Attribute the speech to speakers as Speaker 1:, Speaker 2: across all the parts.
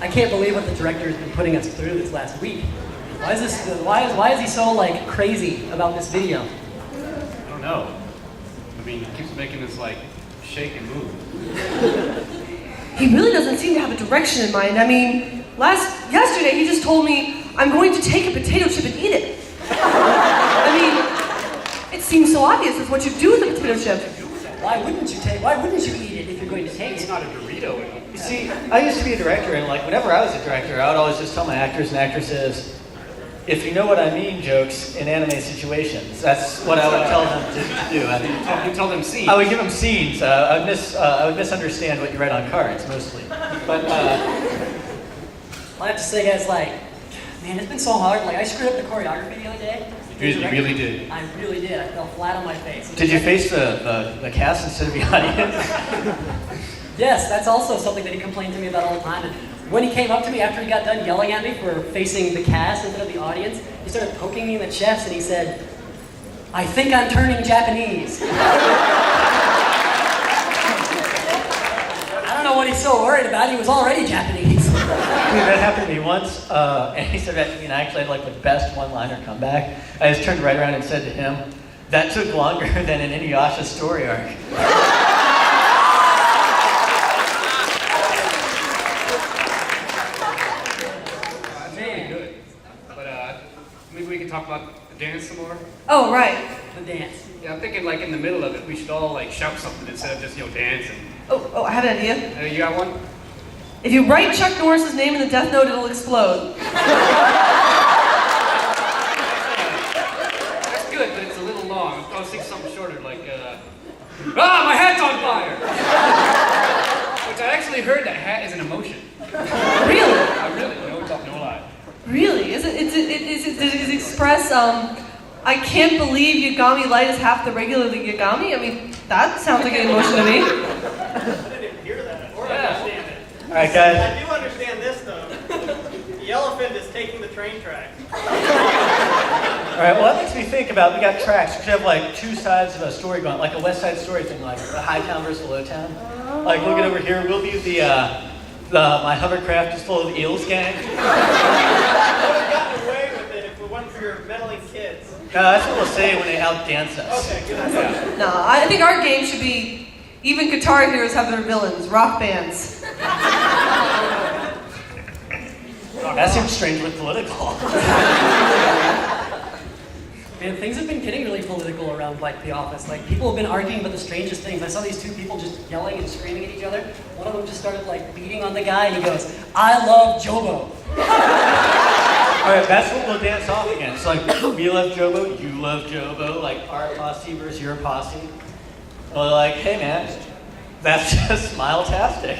Speaker 1: I can't believe what the director has been putting us through this last week. Why is he so like crazy about this video?
Speaker 2: I don't know. I mean, he keeps making us like shake and move.
Speaker 3: He really doesn't seem to have a direction in mind. I mean, yesterday he just told me I'm going to take a potato chip and eat it. I mean, it seems so obvious. It's what you do with a potato chip.
Speaker 1: Why wouldn't you eat it if you're going to take
Speaker 2: It's
Speaker 1: it?
Speaker 2: not a Dorito.
Speaker 4: You see, I used to be a director, and like whenever I was a director, I would always just tell my actors and actresses, if you know what I mean, jokes in anime situations. That's what I would tell them to do.
Speaker 2: You tell them scenes.
Speaker 4: I would give them scenes. I would misunderstand what you write on cards, mostly. But
Speaker 1: I have to say, guys, like, man, it's been so hard. Like, I screwed up the choreography the other day.
Speaker 2: You really did.
Speaker 1: I really did. I fell flat on my face.
Speaker 4: did you face the cast instead of the audience?
Speaker 1: Yes, that's also something that he complained to me about all the time. And when he came up to me after he got done yelling at me for facing the cast instead of the audience, he started poking me in the chest and he said, "I think I'm turning Japanese." I don't know what he's so worried about. He was already Japanese.
Speaker 4: That happened to me once, and he said that to me, and I actually had like the best one-liner comeback. I just turned right around and said to him, "That took longer than an Inuyasha story arc."
Speaker 2: Really good. But maybe we can talk about the dance some more.
Speaker 3: Oh, right.
Speaker 1: The dance.
Speaker 2: Yeah, I'm thinking like in the middle of it, we should all like shout something instead of just dance.
Speaker 3: Oh, I have an idea.
Speaker 2: You got one?
Speaker 3: If you write Chuck Norris's name in the Death Note, it'll explode.
Speaker 2: That's good, but it's a little long. I was thinking something shorter, like my hat's on fire! Which I actually heard that hat is an emotion.
Speaker 3: Really?
Speaker 2: I really, no lie.
Speaker 3: Really? Does it express, I can't believe Yagami Light is half the regular Yagami? I mean, that sounds like an emotion to me.
Speaker 5: I didn't hear that or understand it.
Speaker 4: All right, guys.
Speaker 5: I do understand this, though. The elephant is taking the train tracks.
Speaker 4: All right, well, that makes me think about, we got tracks. We should have like two sides of a story going, like a West Side Story thing, like a high town versus low town. Like, look at over here, we'll be my hovercraft is full of eels gang.
Speaker 5: I would have gotten away with it if it wasn't for your meddling kids.
Speaker 4: No, that's what we'll say when they outdance us.
Speaker 5: Okay, good.
Speaker 3: No, I think our game should be even Guitar Heroes have their villains, rock bands.
Speaker 4: That seems strangely political.
Speaker 1: Man, things have been getting really political around like the office. Like people have been arguing about the strangest things. I saw these two people just yelling and screaming at each other. One of them just started like beating on the guy and he goes, "I love Jobo."
Speaker 4: All right, that's what we'll dance off against. Like, we love Jobo, you love Jobo, like our posse versus your posse. Well, like, hey man, that's just smile-tastic.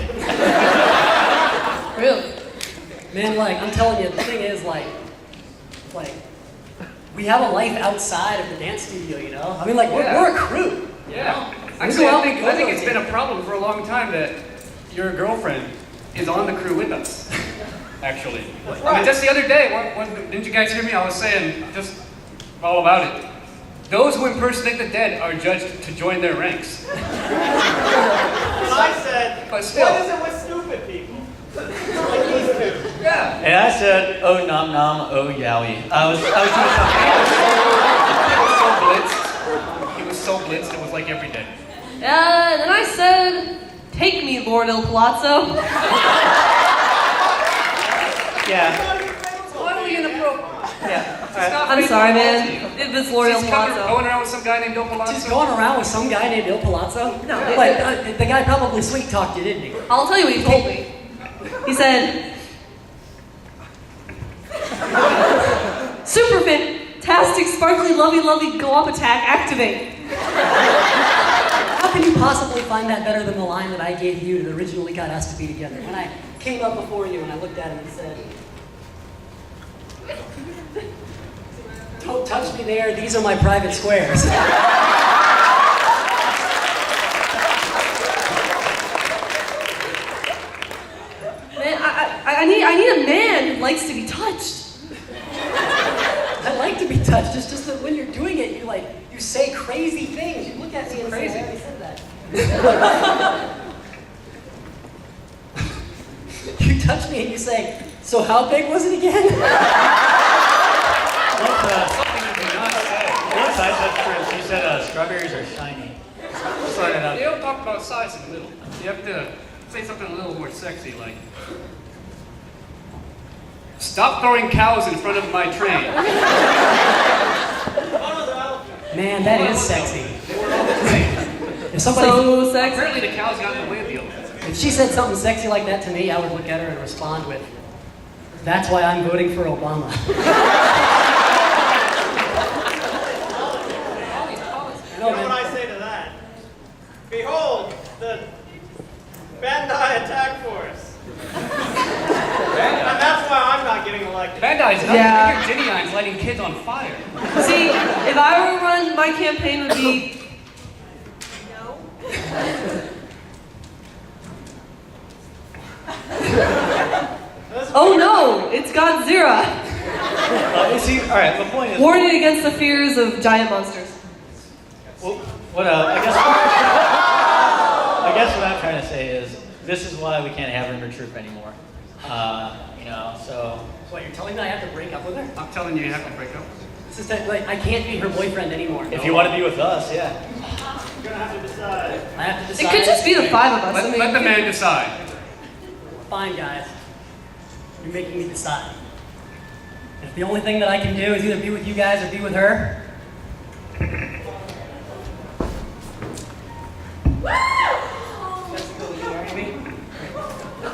Speaker 3: Really?
Speaker 1: Man, like I'm telling you, the thing is like we have a life outside of the dance studio, you know? I mean, like we're a crew.
Speaker 2: Yeah.
Speaker 1: You know?
Speaker 2: Actually,
Speaker 1: We go
Speaker 2: I
Speaker 1: out and
Speaker 2: think
Speaker 1: go
Speaker 2: it's been a problem for a long time that your girlfriend is on the crew with us. Actually. I mean, just the other day, didn't you guys hear me? I was saying just all about it. Those who impersonate the dead are judged to join their ranks.
Speaker 5: And I said,
Speaker 2: But still.
Speaker 5: what is it with stupid people? Like these two.
Speaker 2: Yeah.
Speaker 4: And I said, oh nom nom, oh yowie. I was doing something.
Speaker 2: He was so blitzed, it was like every day.
Speaker 3: And then I said, take me, Lord Il Palazzo.
Speaker 4: Yeah.
Speaker 2: Totally inappropriate.
Speaker 4: Yeah.
Speaker 3: I'm sorry, man. It was Lord Il
Speaker 2: She's
Speaker 3: Palazzo.
Speaker 2: going around with some guy named Il Palazzo.
Speaker 1: Just going around with some guy named Il Palazzo?
Speaker 3: No.
Speaker 1: Like, the guy probably sweet talked you, didn't he?
Speaker 3: I'll tell you what he told me. He said, super fantastic, sparkly, lovey, go up attack, activate.
Speaker 1: How can you possibly find that better than the line that I gave you that originally got us to be together? When I came up before you and I looked at him and said, "Don't touch me there, these are my private squares."
Speaker 3: Man, I need a man who likes to be touched.
Speaker 1: I like to be touched, it's just that when you're doing it, you say crazy things. You look at me and say, "I already said that." You touch me and you say, so how big was it again?
Speaker 2: Something you do not say.
Speaker 4: One size that's true. She said strawberries are shiny. Sorry,
Speaker 2: You don't talk about size in the middle. You have to say something a little more sexy, like, stop throwing cows in front of my train.
Speaker 1: Man, that is sexy.
Speaker 2: They were on the train.
Speaker 1: If somebody,
Speaker 3: So sexy.
Speaker 2: Apparently the cows got in the way of the elephant.
Speaker 1: if she said something sexy like that to me, I would look at her and respond with, that's why I'm voting for Obama.
Speaker 5: You know what I say to that? Behold, the Bandai attack force. And that's why I'm not getting elected.
Speaker 2: Bandai's not.
Speaker 3: Yeah.
Speaker 2: Your Ginny Eyes lighting kids on fire.
Speaker 3: See, if I were to run, my campaign would be. No. Oh no, it's Godzilla.
Speaker 4: See, all right. The point is,
Speaker 3: Warning against the fears of giant monsters.
Speaker 4: well, what I guess what I'm trying to say is, this is why we can't have her in her troop anymore. You know, so.
Speaker 1: So what, you're telling me I have to break up with her?
Speaker 2: I'm telling you, you have to break up.
Speaker 1: This is like, I can't be her boyfriend anymore.
Speaker 4: If you want to be with us, yeah.
Speaker 5: You're gonna have to decide.
Speaker 1: I have to
Speaker 3: It
Speaker 1: decide.
Speaker 3: could just be the five of us.
Speaker 2: Let,
Speaker 3: I mean,
Speaker 2: let the man decide.
Speaker 1: Fine, guys. You're making me decide. If the only thing that I can do is either be with you guys or be with her, Jessica, will you marry me?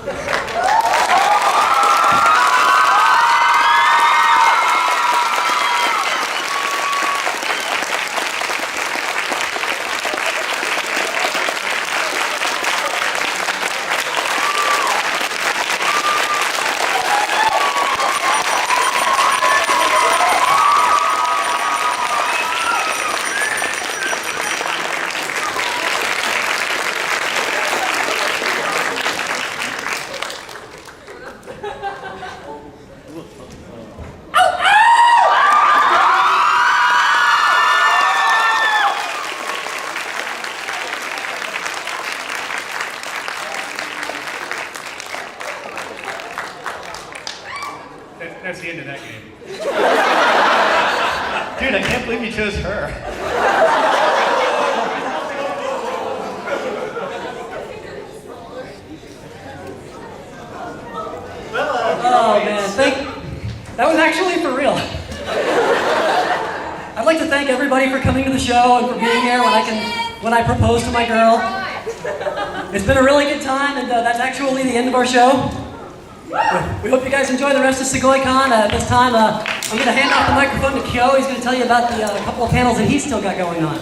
Speaker 2: That's the end of that game.
Speaker 4: Dude, I can't believe you chose her.
Speaker 1: Oh man, that was actually for real. I'd like to thank everybody for coming to the show and for being here when I proposed to my girl. It's been a really good time, and that's actually the end of our show. We hope you guys enjoy the rest of Sugoicon. At this time, I'm going to hand off the microphone to Kyo. He's going to tell you about the couple of panels that he's still got going on.